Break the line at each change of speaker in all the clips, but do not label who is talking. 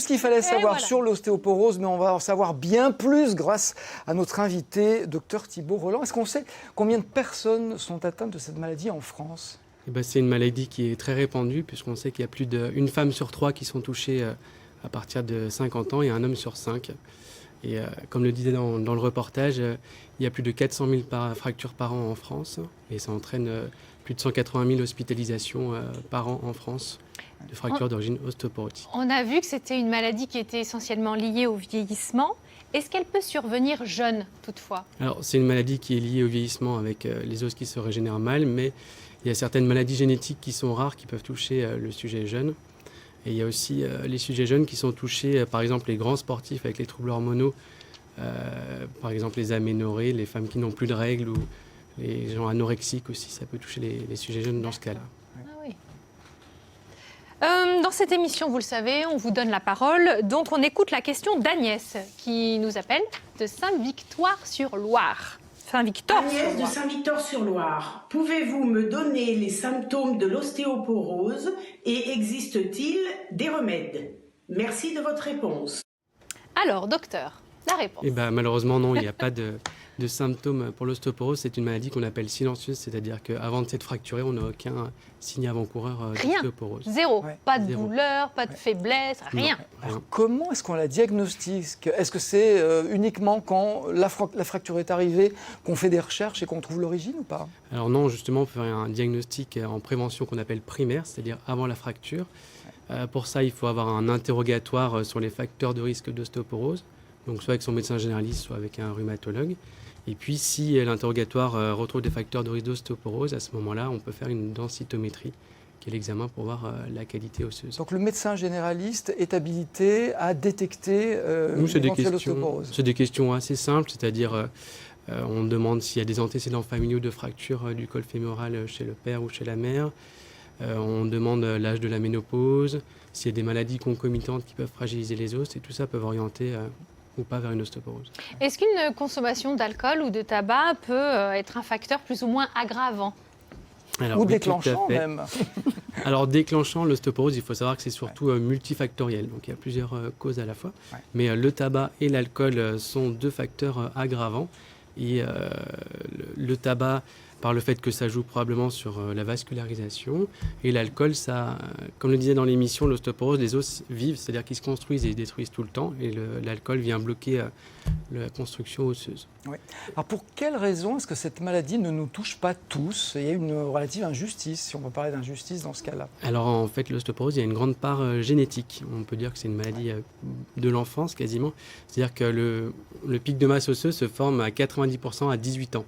Ce qu'il fallait savoir sur l'ostéoporose, mais on va en savoir bien plus grâce à notre invité, Dr Thibault Roland. Est-ce qu'on sait combien de personnes sont atteintes de cette maladie en France ?
C'est une maladie qui est très répandue, puisqu'on sait qu'il y a plus d'une femme sur 3 qui sont touchées à partir de 50 ans et un homme sur 5. Et comme le disait dans le reportage, il y a plus de 400 000 fractures par an en France, et ça entraîne plus de 180 000 hospitalisations par an en France de fractures d'origine ostéoporotique.
On a vu que c'était une maladie qui était essentiellement liée au vieillissement. Est-ce qu'elle peut survenir jeune, toutefois ?
Alors, c'est une maladie qui est liée au vieillissement avec les os qui se régénèrent mal, mais il y a certaines maladies génétiques qui sont rares, qui peuvent toucher le sujet jeune. Et il y a aussi les sujets jeunes qui sont touchés, par exemple les grands sportifs avec les troubles hormonaux, par exemple les aménorrhées, les femmes qui n'ont plus de règles ou les gens anorexiques aussi, ça peut toucher les sujets jeunes dans ce cas-là.
Ah oui. Dans cette émission, vous le savez, on vous donne la parole. Donc on écoute la question d'Agnès qui nous appelle de Saint-Victoire-sur-Loire.
Agnès de Saint-Victor-sur-Loire. Pouvez-vous me donner les symptômes de l'ostéoporose et existe-t-il des remèdes ? Merci de votre réponse.
Alors, docteur, la réponse.
Malheureusement, non, il n'y a pas de symptômes pour l'ostéoporose. C'est une maladie qu'on appelle silencieuse, c'est-à-dire qu'avant de s'être fracturé, on n'a aucun signe avant-coureur d'ostéoporose.
Zéro.
Ouais.
Pas de douleur, pas de faiblesse, rien.
Alors, comment est-ce qu'on la diagnostique ? Est-ce que c'est uniquement quand la fracture est arrivée qu'on fait des recherches et qu'on trouve l'origine ou pas ?
Alors non, justement, on peut faire un diagnostic en prévention qu'on appelle primaire, c'est-à-dire avant la fracture. Pour ça, il faut avoir un interrogatoire sur les facteurs de risque d'ostéoporose, donc soit avec son médecin généraliste, soit avec un rhumatologue. Et puis, si l'interrogatoire retrouve des facteurs de risque d'ostéoporose, à ce moment-là, on peut faire une densitométrie, qui est l'examen pour voir la qualité osseuse.
Donc le médecin généraliste est habilité à détecter l'éventuelle ostéoporose.
C'est des questions assez simples, c'est-à-dire on demande s'il y a des antécédents familiaux de fracture du col fémoral chez le père ou chez la mère. On demande l'âge de la ménopause, s'il y a des maladies concomitantes qui peuvent fragiliser les os, et tout ça peut orienter ou pas vers une ostéoporose.
Est-ce qu'une consommation d'alcool ou de tabac peut être un facteur plus ou moins aggravant ?
Ou déclenchant même.
Alors déclenchant, l'ostéoporose, il faut savoir que c'est surtout multifactoriel, donc il y a plusieurs causes à la fois. Ouais. Mais le tabac et l'alcool sont deux facteurs aggravants. Et le tabac, par le fait que ça joue probablement sur la vascularisation, et l'alcool, ça, comme le disait dans l'émission, l'ostéoporose, les os vivent, c'est-à-dire qu'ils se construisent et se détruisent tout le temps, et l'alcool vient bloquer la construction osseuse.
Oui. Alors pour quelles raisons est-ce que cette maladie ne nous touche pas tous ? Il y a une relative injustice, si on peut parler d'injustice dans ce cas-là.
Alors en fait, l'ostéoporose, il y a une grande part génétique. On peut dire que c'est une maladie de l'enfance quasiment. C'est-à-dire que le pic de masse osseuse se forme à 90% à 18 ans.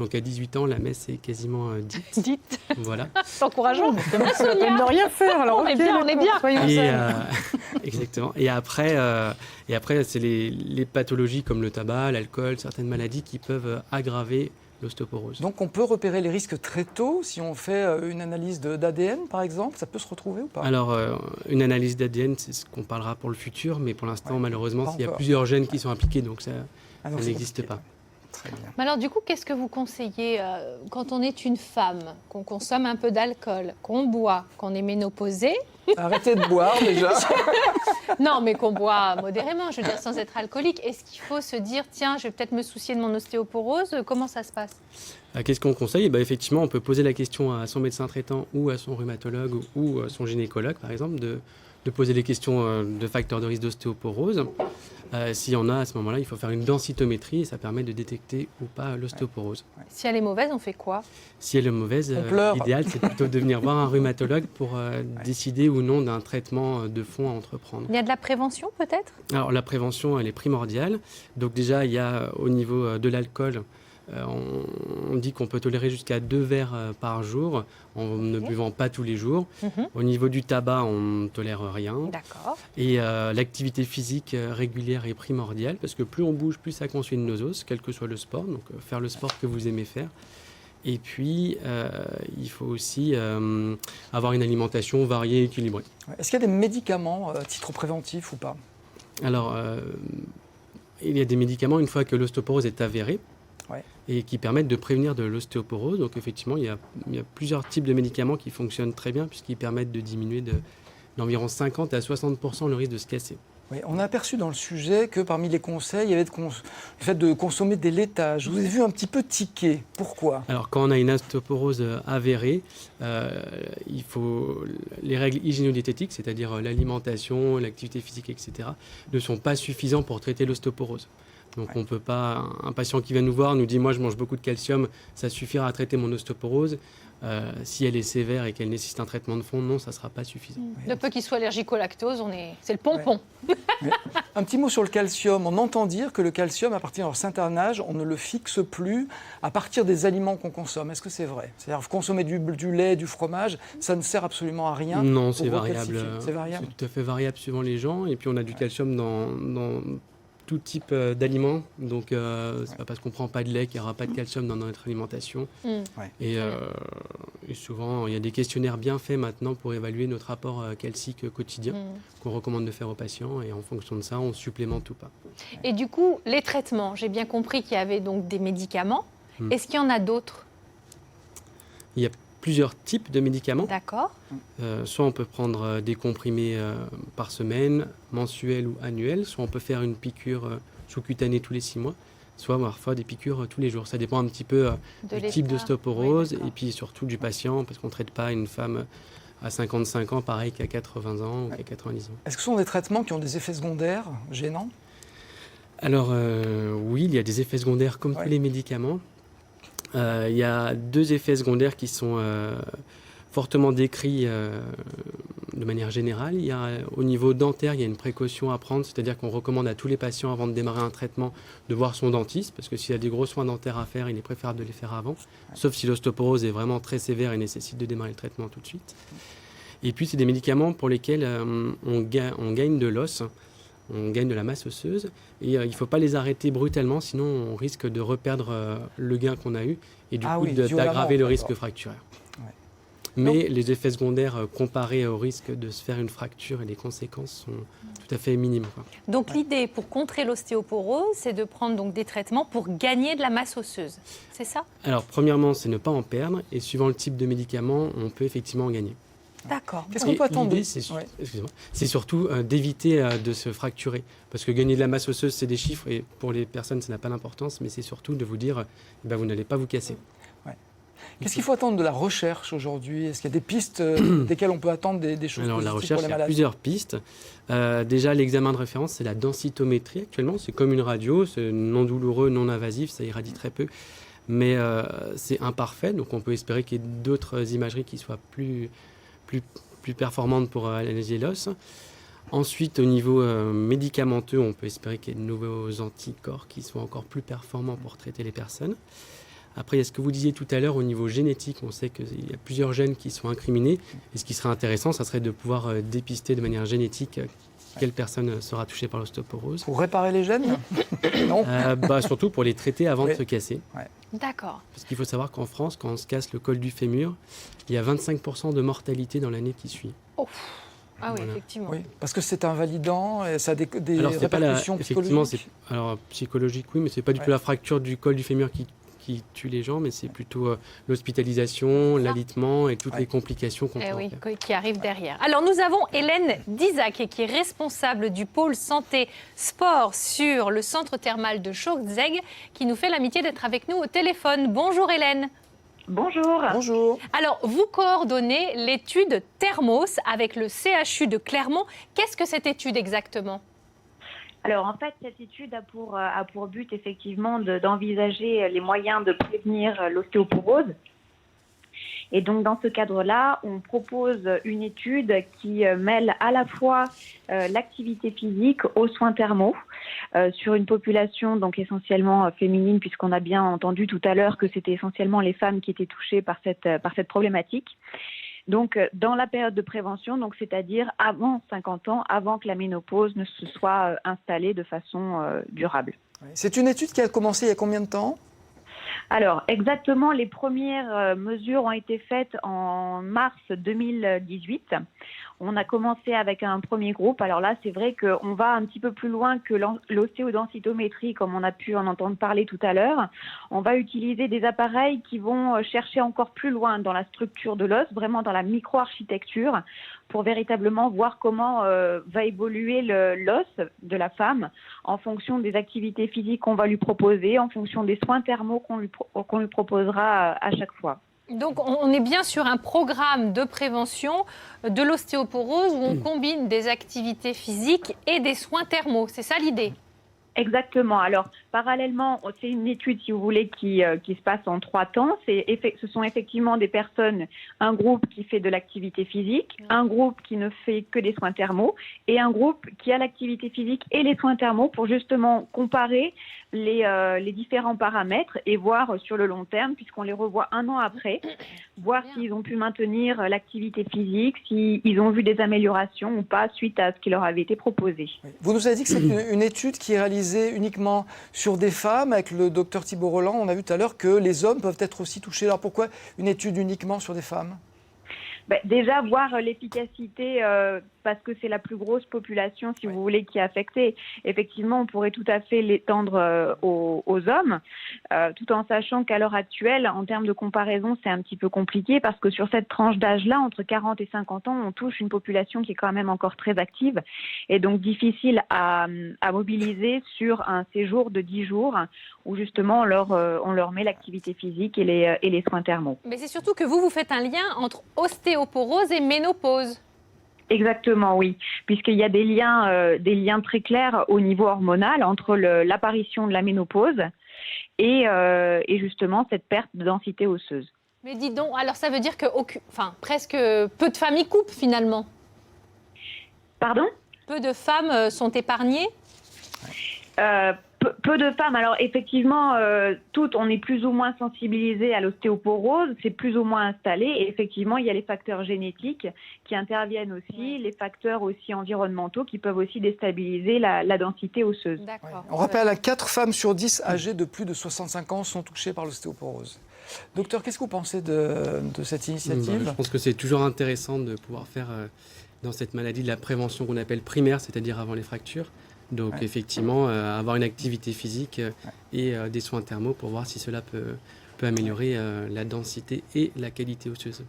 Donc à 18 ans, la messe est quasiment dite.
Dite.
Voilà.
C'est encourageant.
Ça va peine de rien faire. Alors,
on est bien.
Exactement. Et après, c'est les pathologies comme le tabac, l'alcool, certaines maladies qui peuvent aggraver l'ostéoporose.
Donc on peut repérer les risques très tôt si on fait une analyse d'ADN par exemple, ça peut se retrouver ou pas ?
Alors une analyse d'ADN, c'est ce qu'on parlera pour le futur, mais pour l'instant malheureusement il y a plusieurs gènes qui sont impliqués, donc ça n'existe pas.
Très bien.
Mais alors du coup, qu'est-ce que vous conseillez quand on est une femme, qu'on consomme un peu d'alcool, qu'on boit, qu'on est ménopausée ?
Arrêtez de boire déjà.
Non, mais qu'on boit modérément, je veux dire, sans être alcoolique. Est-ce qu'il faut se dire, tiens, je vais peut-être me soucier de mon ostéoporose ? Comment ça se passe ?
Qu'est-ce qu'on conseille ? Effectivement, on peut poser la question à son médecin traitant ou à son rhumatologue ou à son gynécologue, par exemple, de poser les questions de facteurs de risque d'ostéoporose. S'il y en a, à ce moment-là, il faut faire une densitométrie et ça permet de détecter ou pas l'ostéoporose.
Si elle est mauvaise, on fait quoi ?
Si elle est mauvaise, l'idéal, c'est plutôt de venir voir un rhumatologue pour décider ou non d'un traitement de fond à entreprendre.
Il y a de la prévention, peut-être ?
Alors, la prévention, elle est primordiale. Donc déjà, il y a au niveau de l'alcool, on dit qu'on peut tolérer jusqu'à 2 verres par jour en ne buvant pas tous les jours. Au niveau du tabac, on ne tolère rien.
D'accord.
Et l'activité physique régulière est primordiale parce que plus on bouge, plus ça consomme nos os, quel que soit le sport. Donc faire le sport que vous aimez faire. Et puis, il faut aussi avoir une alimentation variée et équilibrée.
Est-ce qu'il y a des médicaments à titre préventif ou pas ?
Alors, il y a des médicaments une fois que l'ostéoporose est avérée. Et qui permettent de prévenir de l'ostéoporose. Donc effectivement, il y a plusieurs types de médicaments qui fonctionnent très bien puisqu'ils permettent de diminuer d'environ 50 à 60% le risque de se casser.
Oui, on a aperçu dans le sujet que parmi les conseils, il y avait le fait de consommer des laitages. Je vous ai vu un petit peu tiquer. Pourquoi ?
Alors, quand on a une ostéoporose avérée, il faut les règles hygiéno-diététiques, c'est-à-dire l'alimentation, l'activité physique, etc., ne sont pas suffisants pour traiter l'ostéoporose. Donc, on ne peut pas. Un patient qui vient nous voir nous dit « Moi, je mange beaucoup de calcium, ça suffira à traiter mon ostéoporose ». Si elle est sévère et qu'elle nécessite un traitement de fond, non, ça ne sera pas suffisant.
De peu qu'il soit allergique au lactose, c'est le pompon.
Ouais. Un petit mot sur le calcium. On entend dire que le calcium, à partir d'un certain âge, on ne le fixe plus à partir des aliments qu'on consomme. Est-ce que c'est vrai ? C'est-à-dire consommer du lait, du fromage, ça ne sert absolument à rien.
Non, c'est variable.
C'est variable.
C'est tout à fait variable suivant les gens. Et puis on a du calcium dans tout type d'aliments. Donc c'est pas parce qu'on ne prend pas de lait qu'il n'y aura pas de calcium dans notre alimentation. Et souvent, il y a des questionnaires bien faits maintenant pour évaluer notre rapport calcique quotidien qu'on recommande de faire aux patients. Et en fonction de ça, on supplémente ou pas.
Et du coup, les traitements, j'ai bien compris qu'il y avait donc des médicaments. Est-ce qu'il y en a d'autres ?
Il y a plusieurs types de médicaments.
D'accord.
Soit on peut prendre des comprimés par semaine, mensuels ou annuels, soit on peut faire une piqûre sous-cutanée tous les 6 mois, soit parfois des piqûres tous les jours. Ça dépend un petit peu du type d'ostéoporose et puis surtout du patient, parce qu'on ne traite pas une femme à 55 ans pareil qu'à 80 ans ou qu'à 90 ans.
Est-ce que ce sont des traitements qui ont des effets secondaires gênants ?
Alors oui, il y a des effets secondaires comme tous les médicaments. Il y a 2 effets secondaires qui sont fortement décrits de manière générale. Au niveau dentaire, il y a une précaution à prendre, c'est-à-dire qu'on recommande à tous les patients avant de démarrer un traitement de voir son dentiste, parce que s'il y a des gros soins dentaires à faire, il est préférable de les faire avant, sauf si l'ostéoporose est vraiment très sévère et nécessite de démarrer le traitement tout de suite. Et puis c'est des médicaments pour lesquels on gagne de l'os, on gagne de la masse osseuse, et il ne faut pas les arrêter brutalement, sinon on risque de reperdre le gain qu'on a eu, et du coup d'aggraver le risque fracturaire. Mais les effets secondaires comparés au risque de se faire une fracture et les conséquences sont tout à fait minimes.
Donc l'idée pour contrer l'ostéoporose, c'est de prendre donc des traitements pour gagner de la masse osseuse. C'est ça ?
Alors premièrement, c'est ne pas en perdre, et suivant le type de médicament, on peut effectivement en gagner.
D'accord.
Qu'est-ce qu'on peut attendre ?
C'est surtout d'éviter de se fracturer. Parce que gagner de la masse osseuse, c'est des chiffres, et pour les personnes, ça n'a pas d'importance, mais c'est surtout de vous dire, vous n'allez pas vous casser.
Qu'est-ce qu'il faut attendre de la recherche aujourd'hui ? Est-ce qu'il y a des pistes desquelles on peut attendre des choses
Alors,
positives
la recherche,
pour les
il y a
malades ?
plusieurs pistes. Déjà, l'examen de référence, c'est la densitométrie actuellement. C'est comme une radio, c'est non douloureux, non invasif, ça irradie très peu. Mais c'est imparfait, donc on peut espérer qu'il y ait d'autres imageries qui soient plus performantes pour analyser l'os. Ensuite, au niveau médicamenteux, on peut espérer qu'il y ait de nouveaux anticorps qui soient encore plus performants pour traiter les personnes. Après, il y a ce que vous disiez tout à l'heure au niveau génétique. On sait qu'il y a plusieurs gènes qui sont incriminés. Et ce qui serait intéressant, ça serait de pouvoir dépister de manière génétique quelle personne sera touchée par l'ostéoporose.
Pour réparer les gènes ? Non.
Surtout pour les traiter avant de se casser.
D'accord.
Parce qu'il faut savoir qu'en France, quand on se casse le col du fémur, il y a 25% de mortalité dans l'année qui suit.
Oh. Ah oui, effectivement.
Oui, parce que c'est invalidant et ça a des
alors,
répercussions psychologiques.
Alors, psychologique, oui, mais ce n'est pas du tout la fracture du col du fémur qui tue les gens, mais c'est plutôt l'hospitalisation, l'alitement et toutes les complications qu'on peut faire.
Qui arrivent derrière. Alors, nous avons Hélène Dizac, qui est responsable du pôle santé sport sur le centre thermal de Schautzeg, qui nous fait l'amitié d'être avec nous au téléphone. Bonjour Hélène.
Bonjour.
Bonjour.
Alors, vous coordonnez l'étude Thermos avec le CHU de Clermont. Qu'est-ce que cette étude exactement ?
Alors, en fait, cette étude a pour but, effectivement, d'envisager les moyens de prévenir l'ostéoporose. Et donc, dans ce cadre-là, on propose une étude qui mêle à la fois l'activité physique aux soins thermaux sur une population donc essentiellement féminine, puisqu'on a bien entendu tout à l'heure que c'était essentiellement les femmes qui étaient touchées par cette problématique. Donc, dans la période de prévention, donc c'est-à-dire avant 50 ans, avant que la ménopause ne se soit installée de façon durable.
C'est une étude qui a commencé il y a combien de temps ?
Alors, exactement, les premières mesures ont été faites en mars 2018. On a commencé avec un premier groupe. Alors là, c'est vrai qu'on va un petit peu plus loin que l'ostéodensitométrie, comme on a pu en entendre parler tout à l'heure. On va utiliser des appareils qui vont chercher encore plus loin dans la structure de l'os, vraiment dans la micro-architecture, pour véritablement voir comment va évoluer l'os de la femme en fonction des activités physiques qu'on va lui proposer, en fonction des soins thermaux qu'on lui proposera à chaque fois.
Donc, on est bien sur un programme de prévention de l'ostéoporose où on combine des activités physiques et des soins thermaux. C'est ça l'idée?
Exactement. Alors, parallèlement, c'est une étude, si vous voulez, qui se passe en 3 temps. Ce sont effectivement des personnes, un groupe qui fait de l'activité physique, un groupe qui ne fait que des soins thermaux et un groupe qui a l'activité physique et les soins thermaux pour justement comparer les différents paramètres et voir sur le long terme, puisqu'on les revoit 1 an après, voir s'ils ont pu maintenir l'activité physique, s'ils ont vu des améliorations ou pas suite à ce qui leur avait été proposé.
Vous nous avez dit que c'est une étude qui est réalisée uniquement sur des femmes. Avec le docteur Thibault Roland, on a vu tout à l'heure que les hommes peuvent être aussi touchés. Alors pourquoi une étude uniquement sur des femmes ?
Déjà, voir l'efficacité, parce que c'est la plus grosse population, si vous voulez, qui est affectée. Effectivement, on pourrait tout à fait l'étendre aux hommes, tout en sachant qu'à l'heure actuelle, en termes de comparaison, c'est un petit peu compliqué, parce que sur cette tranche d'âge-là, entre 40 et 50 ans, on touche une population qui est quand même encore très active, et donc difficile à mobiliser sur un séjour de 10 jours, où justement on leur met l'activité physique et les soins thermaux.
Mais c'est surtout que vous faites un lien entre ostéoporose et ménopause.
Exactement, oui, puisqu'il y a des liens très clairs au niveau hormonal entre l'apparition de la ménopause et justement cette perte de densité osseuse.
Mais dites donc, alors ça veut dire que presque peu de femmes y coupent finalement.
Pardon ?
Peu de femmes sont épargnées.
Peu de femmes. Alors effectivement, toutes, on est plus ou moins sensibilisées à l'ostéoporose, c'est plus ou moins installé. Et effectivement, il y a les facteurs génétiques qui interviennent aussi, les facteurs aussi environnementaux qui peuvent aussi déstabiliser la densité osseuse.
D'accord.
Ouais. On rappelle, 4 femmes sur 10 âgées de plus de 65 ans sont touchées par l'ostéoporose. Docteur, qu'est-ce que vous pensez de cette initiative ?
Je pense que c'est toujours intéressant de pouvoir faire dans cette maladie de la prévention qu'on appelle primaire, c'est-à-dire avant les fractures. Donc effectivement, avoir une activité physique et des soins thermaux pour voir si cela peut améliorer la densité et la qualité osseuse.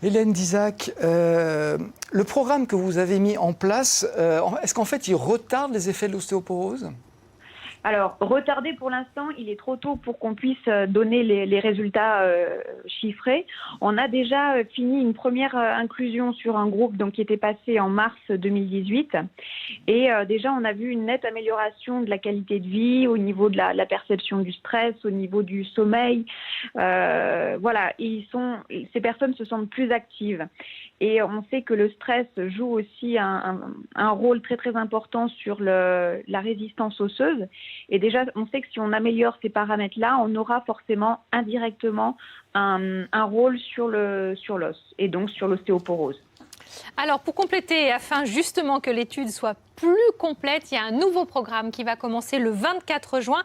Hélène d'Isaac, le programme que vous avez mis en place, est-ce qu'en fait il retarde les effets de l'ostéoporose ?
Alors, retardé pour l'instant, il est trop tôt pour qu'on puisse donner les résultats chiffrés. On a déjà fini une première inclusion sur un groupe qui était passé en mars 2018. Et déjà, on a vu une nette amélioration de la qualité de vie au niveau de la perception du stress, au niveau du sommeil. Voilà, ces personnes se sentent plus actives. Et on sait que le stress joue aussi un rôle très très important sur la résistance osseuse. Et déjà, on sait que si on améliore ces paramètres-là, on aura forcément indirectement un rôle sur l'os et donc sur l'ostéoporose.
Alors, pour compléter, afin justement que l'étude soit plus complète, il y a un nouveau programme qui va commencer le 24 juin.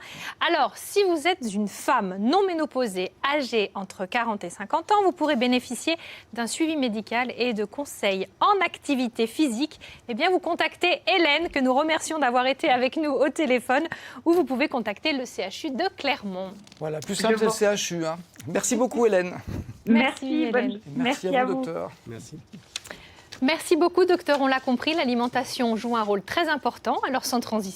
Alors, si vous êtes une femme non ménopausée, âgée entre 40 et 50 ans, vous pourrez bénéficier d'un suivi médical et de conseils en activité physique. Eh bien, vous contactez Hélène, que nous remercions d'avoir été avec nous au téléphone, ou vous pouvez contacter le CHU de Clermont.
Voilà, plus simple, c'est le CHU. Merci beaucoup, Hélène.
Merci,
Hélène.
Merci à vous, docteur.
Merci.
Merci beaucoup, docteur. On l'a compris, l'alimentation joue un rôle très important. Alors, sans transition.